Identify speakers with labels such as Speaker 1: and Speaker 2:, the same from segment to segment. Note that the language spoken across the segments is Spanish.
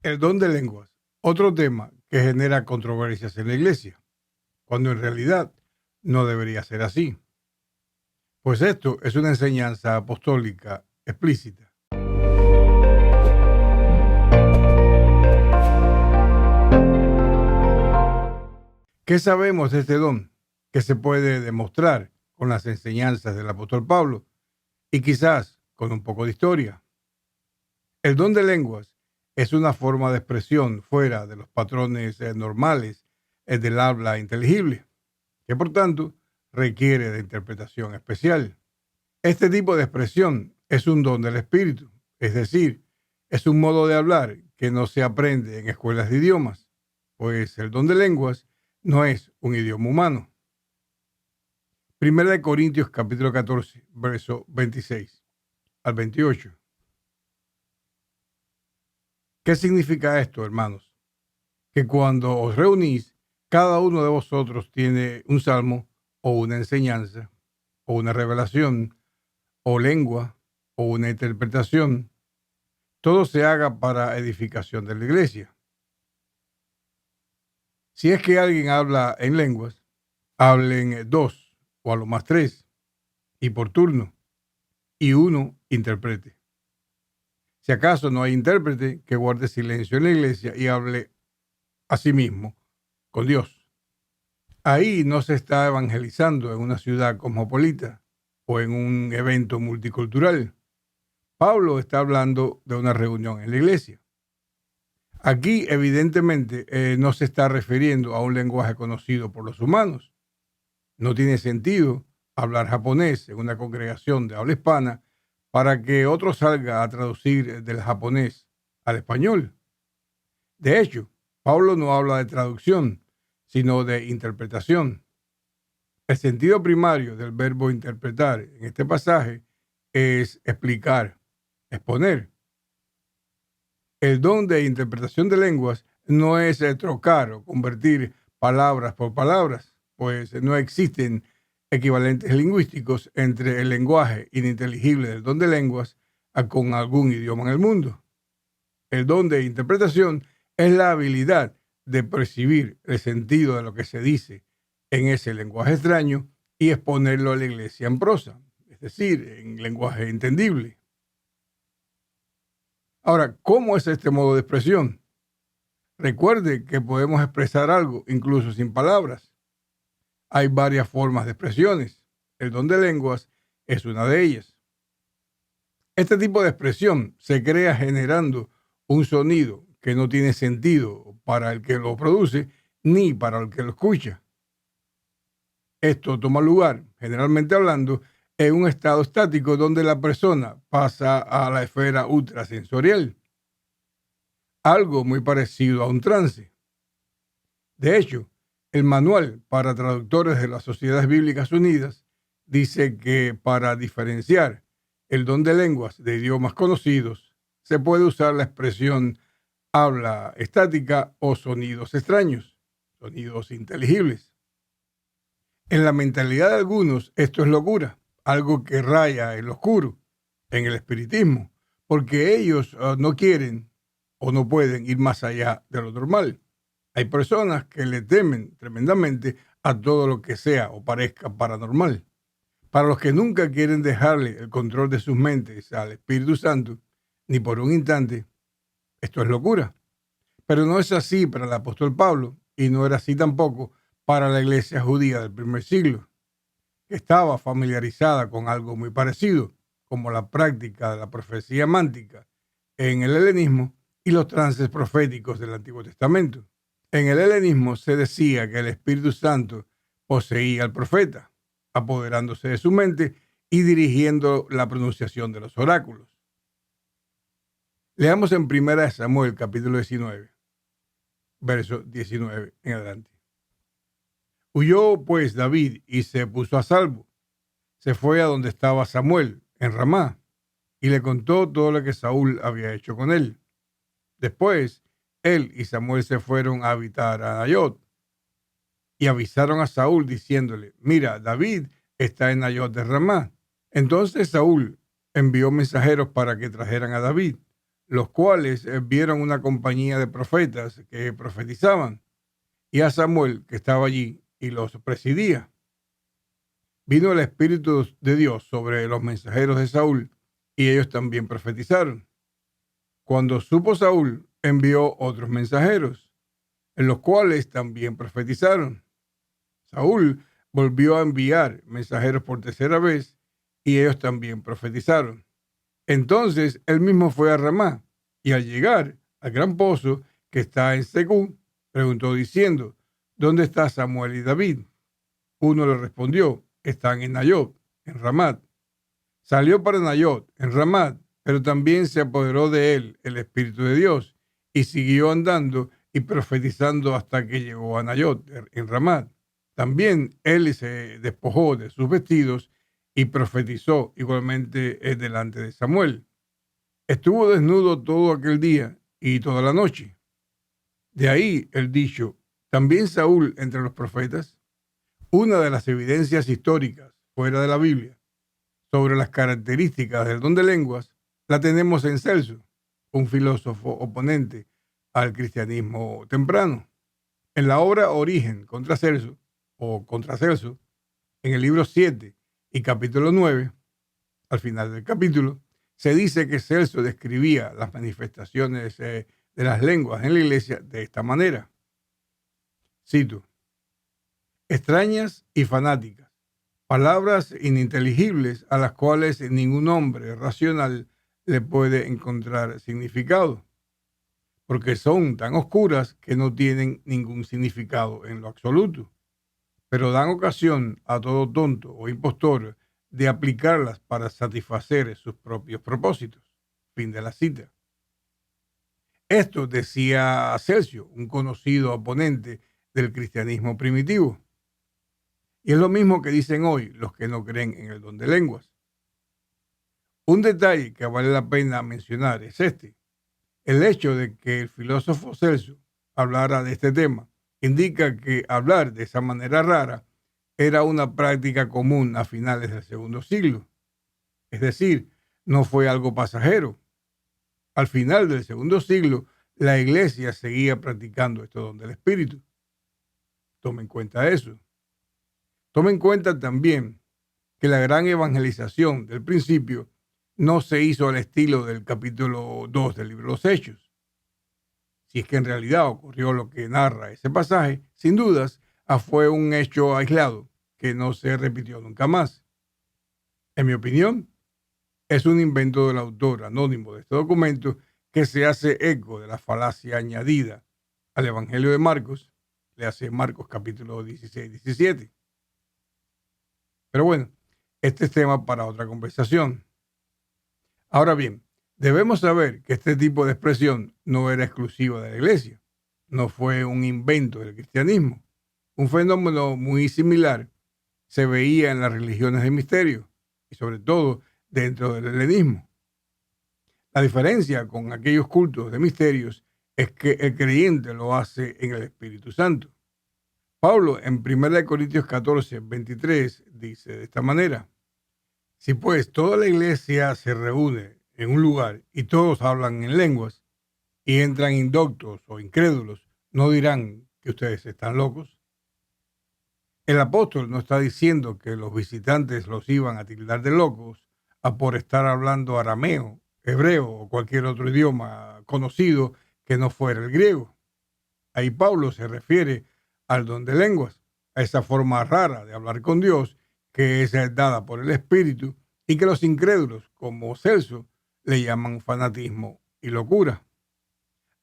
Speaker 1: El don de lenguas, otro tema que genera controversias en la iglesia, cuando en realidad no debería ser así. Pues esto es una enseñanza apostólica explícita. ¿Qué sabemos de este don que se puede demostrar con las enseñanzas del apóstol Pablo y quizás con un poco de historia? El don de lenguas es una forma de expresión fuera de los patrones normales del habla inteligible, que por tanto requiere de interpretación especial. Este tipo de expresión es un don del espíritu, es decir, es un modo de hablar que no se aprende en escuelas de idiomas, pues el don de lenguas no es un idioma humano. Primera de Corintios capítulo 14, verso 26 al 28. ¿Qué significa esto, hermanos? Que cuando os reunís, cada uno de vosotros tiene un salmo o una enseñanza o una revelación o lengua o una interpretación, todo se haga para edificación de la iglesia. Si es que alguien habla en lenguas, hablen dos o a lo más tres, y por turno, y uno interprete. Si acaso no hay intérprete, que guarde silencio en la iglesia y hable a sí mismo con Dios. Ahí no se está evangelizando en una ciudad cosmopolita o en un evento multicultural. Pablo está hablando de una reunión en la iglesia. Aquí, evidentemente, no se está refiriendo a un lenguaje conocido por los humanos. No tiene sentido hablar japonés en una congregación de habla hispana para que otro salga a traducir del japonés al español. De hecho, Pablo no habla de traducción, sino de interpretación. El sentido primario del verbo interpretar en este pasaje es explicar, exponer. El don de interpretación de lenguas no es trocar o convertir palabras por palabras, pues no existen equivalentes lingüísticos entre el lenguaje ininteligible del don de lenguas con algún idioma en el mundo. El don de interpretación es la habilidad de percibir el sentido de lo que se dice en ese lenguaje extraño y exponerlo a la iglesia en prosa, es decir, en lenguaje entendible. Ahora, ¿cómo es este modo de expresión? Recuerde que podemos expresar algo incluso sin palabras. Hay varias formas de expresiones. El don de lenguas es una de ellas. Este tipo de expresión se crea generando un sonido que no tiene sentido para el que lo produce ni para el que lo escucha. Esto toma lugar, generalmente hablando, en un estado estático donde la persona pasa a la esfera ultrasensorial, algo muy parecido a un trance. De hecho, el manual para traductores de las Sociedades Bíblicas Unidas dice que para diferenciar el don de lenguas de idiomas conocidos, se puede usar la expresión habla estática o sonidos extraños, sonidos inteligibles. En la mentalidad de algunos, esto es locura, algo que raya en lo oscuro, en el espiritismo, porque ellos no quieren o no pueden ir más allá de lo normal. Hay personas que le temen tremendamente a todo lo que sea o parezca paranormal. Para los que nunca quieren dejarle el control de sus mentes al Espíritu Santo, ni por un instante, esto es locura. Pero no es así para el apóstol Pablo y no era así tampoco para la iglesia judía del primer siglo, que estaba familiarizada con algo muy parecido, como la práctica de la profecía mántica en el helenismo y los trances proféticos del Antiguo Testamento. En el helenismo se decía que el Espíritu Santo poseía al profeta, apoderándose de su mente y dirigiendo la pronunciación de los oráculos. Leamos en 1 Samuel capítulo 19, verso 19 en adelante. Huyó pues David y se puso a salvo. Se fue a donde estaba Samuel, en Ramá, y le contó todo lo que Saúl había hecho con él. Después, él y Samuel se fueron a habitar a Nayot y avisaron a Saúl diciéndole, mira, David está en Nayot de Ramá. Entonces Saúl envió mensajeros para que trajeran a David. los cuales vieron una compañía de profetas que profetizaban, y a Samuel, que estaba allí y los presidía. Vino el Espíritu de Dios sobre los mensajeros de Saúl, y ellos también profetizaron. Cuando supo Saúl, envió otros mensajeros, en los cuales también profetizaron. Saúl volvió a enviar mensajeros por tercera vez, y ellos también profetizaron. Entonces él mismo fue a Ramá, y al llegar al gran pozo que está en Segú, preguntó diciendo: ¿Dónde está Samuel y David? Uno le respondió: están en Nayot, en Ramat. Salió para Nayot, en Ramat, pero también se apoderó de él el Espíritu de Dios, y siguió andando y profetizando hasta que llegó a Nayot, en Ramat. También él se despojó de sus vestidos y profetizó igualmente delante de Samuel. Estuvo desnudo todo aquel día y toda la noche. De ahí el dicho: también Saúl entre los profetas. Una de las evidencias históricas fuera de la Biblia sobre las características del don de lenguas la tenemos en Celso, un filósofo oponente al cristianismo temprano. En la obra Origen contra Celso, o contra Celso, en el libro 7 y capítulo 9, al final del capítulo, se dice que Celso describía las manifestaciones de las lenguas en la iglesia de esta manera. Cito: extrañas y fanáticas, palabras ininteligibles a las cuales ningún hombre racional le puede encontrar significado, porque son tan oscuras que no tienen ningún significado en lo absoluto, pero dan ocasión a todo tonto o impostor de aplicarlas para satisfacer sus propios propósitos. Fin de la cita. Esto decía Celso, un conocido oponente del cristianismo primitivo. Y es lo mismo que dicen hoy los que no creen en el don de lenguas. Un detalle que vale la pena mencionar es este: el hecho de que el filósofo Celso hablara de este tema indica que hablar de esa manera rara era una práctica común a finales del segundo siglo. Es decir, no fue algo pasajero. Al final del segundo siglo, la iglesia seguía practicando este don del Espíritu. Tome en cuenta eso. Tome en cuenta también que la gran evangelización del principio no se hizo al estilo del capítulo 2 del libro de los Hechos. Si es que en realidad ocurrió lo que narra ese pasaje, sin dudas, fue un hecho aislado que no se repitió nunca más. En mi opinión, es un invento del autor anónimo de este documento que se hace eco de la falacia añadida al Evangelio de Marcos, le hace Marcos capítulo 16-17. Pero bueno, este es tema para otra conversación. Ahora bien, debemos saber que este tipo de expresión no era exclusiva de la iglesia, no fue un invento del cristianismo. Un fenómeno muy similar se veía en las religiones de misterio y sobre todo dentro del helenismo. La diferencia con aquellos cultos de misterios es que el creyente lo hace en el Espíritu Santo. Pablo en 1 Corintios 14-23 dice de esta manera: si pues toda la iglesia se reúne en un lugar y todos hablan en lenguas y entran indoctos o incrédulos, ¿no dirán que ustedes están locos? El apóstol no está diciendo que los visitantes los iban a tildar de locos por estar hablando arameo, hebreo o cualquier otro idioma conocido que no fuera el griego. Ahí Pablo se refiere al don de lenguas, a esa forma rara de hablar con Dios que es dada por el Espíritu y que los incrédulos, como Celso, le llaman fanatismo y locura.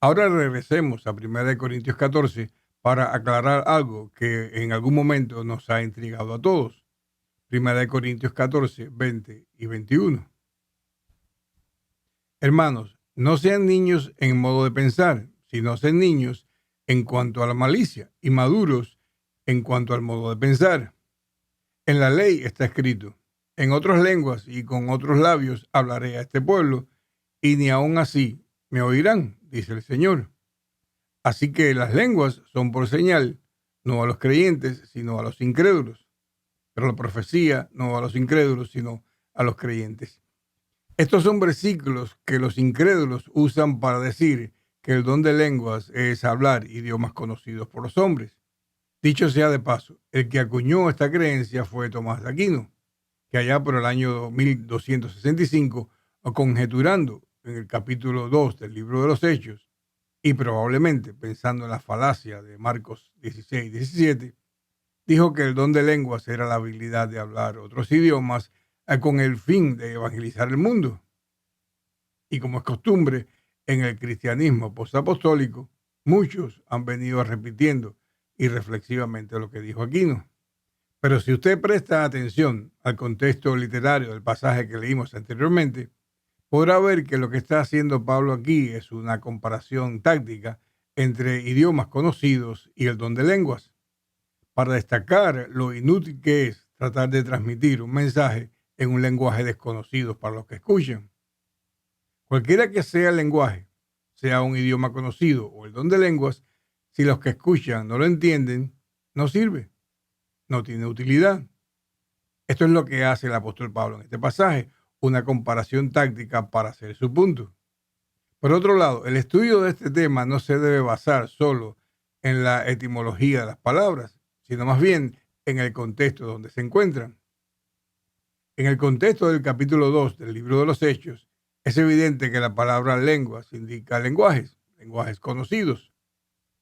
Speaker 1: Ahora regresemos a 1 Corintios 14 para aclarar algo que en algún momento nos ha intrigado a todos. 1 Corintios 14, 20 y 21. Hermanos, no sean niños en modo de pensar, sino sean niños en cuanto a la malicia y maduros en cuanto al modo de pensar. En la ley está escrito: en otras lenguas y con otros labios hablaré a este pueblo, y ni aun así me oirán, dice el Señor. Así que las lenguas son por señal, no a los creyentes, sino a los incrédulos. Pero la profecía no a los incrédulos, sino a los creyentes. Estos son versículos que los incrédulos usan para decir que el don de lenguas es hablar idiomas conocidos por los hombres. Dicho sea de paso, el que acuñó esta creencia fue Tomás de Aquino, que allá por el año 1265, conjeturando en el capítulo 2 del libro de los Hechos, y probablemente pensando en la falacia de Marcos 16-17, dijo que el don de lenguas era la habilidad de hablar otros idiomas con el fin de evangelizar el mundo. Y como es costumbre en el cristianismo postapostólico, muchos han venido repitiendo irreflexivamente lo que dijo Aquino. Pero si usted presta atención al contexto literario del pasaje que leímos anteriormente, podrá ver que lo que está haciendo Pablo aquí es una comparación táctica entre idiomas conocidos y el don de lenguas, para destacar lo inútil que es tratar de transmitir un mensaje en un lenguaje desconocido para los que escuchan. Cualquiera que sea el lenguaje, sea un idioma conocido o el don de lenguas, si los que escuchan no lo entienden, no sirve, no tiene utilidad. Esto es lo que hace el apóstol Pablo en este pasaje, una comparación táctica para hacer su punto. Por otro lado, el estudio de este tema no se debe basar solo en la etimología de las palabras, sino más bien en el contexto donde se encuentran. En el contexto del capítulo 2 del libro de los Hechos, es evidente que la palabra lenguas indica lenguajes conocidos.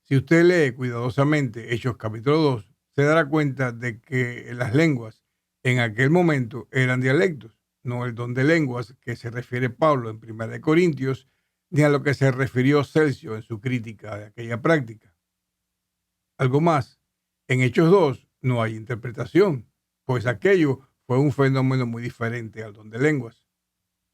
Speaker 1: Si usted lee cuidadosamente Hechos capítulo 2, se dará cuenta de que las lenguas en aquel momento eran dialectos, no el don de lenguas que se refiere Pablo en 1 Corintios, ni a lo que se refirió Celso en su crítica de aquella práctica. Algo más, en Hechos 2 no hay interpretación, pues aquello fue un fenómeno muy diferente al don de lenguas.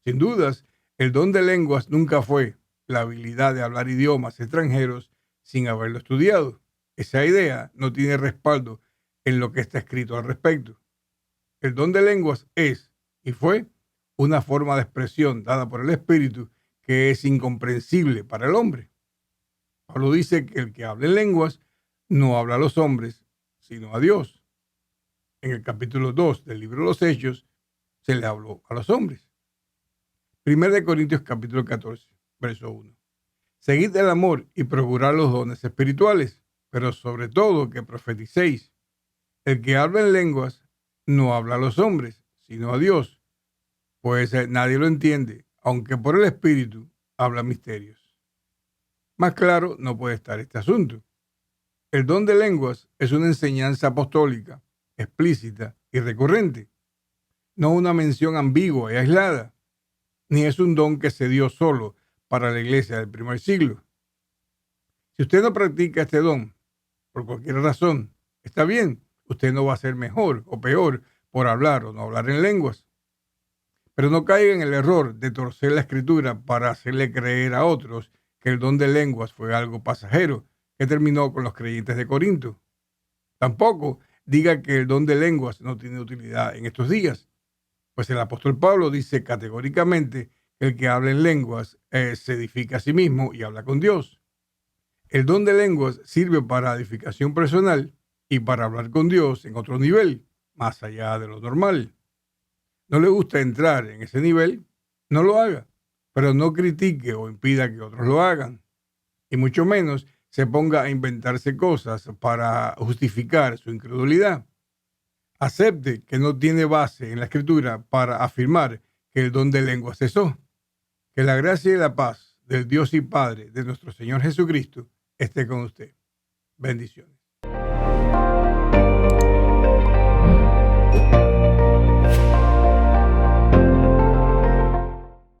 Speaker 1: Sin dudas, el don de lenguas nunca fue la habilidad de hablar idiomas extranjeros sin haberlo estudiado. Esa idea no tiene respaldo en lo que está escrito al respecto. El don de lenguas es y fue una forma de expresión dada por el Espíritu que es incomprensible para el hombre. Pablo dice que el que habla en lenguas no habla a los hombres, sino a Dios. En el capítulo 2 del libro de los Hechos se le habló a los hombres. 1 Corintios capítulo 14, verso 1. Seguid el amor y procurad los dones espirituales, pero sobre todo que profeticéis. El que habla en lenguas no habla a los hombres, sino a Dios, pues nadie lo entiende, aunque por el Espíritu habla misterios. Más claro no puede estar este asunto. El don de lenguas es una enseñanza apostólica, explícita y recurrente, no una mención ambigua y aislada, ni es un don que se dio solo para la iglesia del primer siglo. Si usted no practica este don, por cualquier razón, está bien, usted no va a ser mejor o peor por hablar o no hablar en lenguas. Pero no caiga en el error de torcer la escritura para hacerle creer a otros que el don de lenguas fue algo pasajero que terminó con los creyentes de Corinto. Tampoco diga que el don de lenguas no tiene utilidad en estos días, pues el apóstol Pablo dice categóricamente que el que habla en lenguas se edifica a sí mismo y habla con Dios. El don de lenguas sirve para edificación personal y para hablar con Dios en otro nivel, más allá de lo normal. ¿No le gusta entrar en ese nivel? No lo haga, pero no critique o impida que otros lo hagan. Y mucho menos se ponga a inventarse cosas para justificar su incredulidad. Acepte que no tiene base en la Escritura para afirmar que el don de lenguas cesó. Que la gracia y la paz del Dios y Padre de nuestro Señor Jesucristo esté con usted. Bendiciones.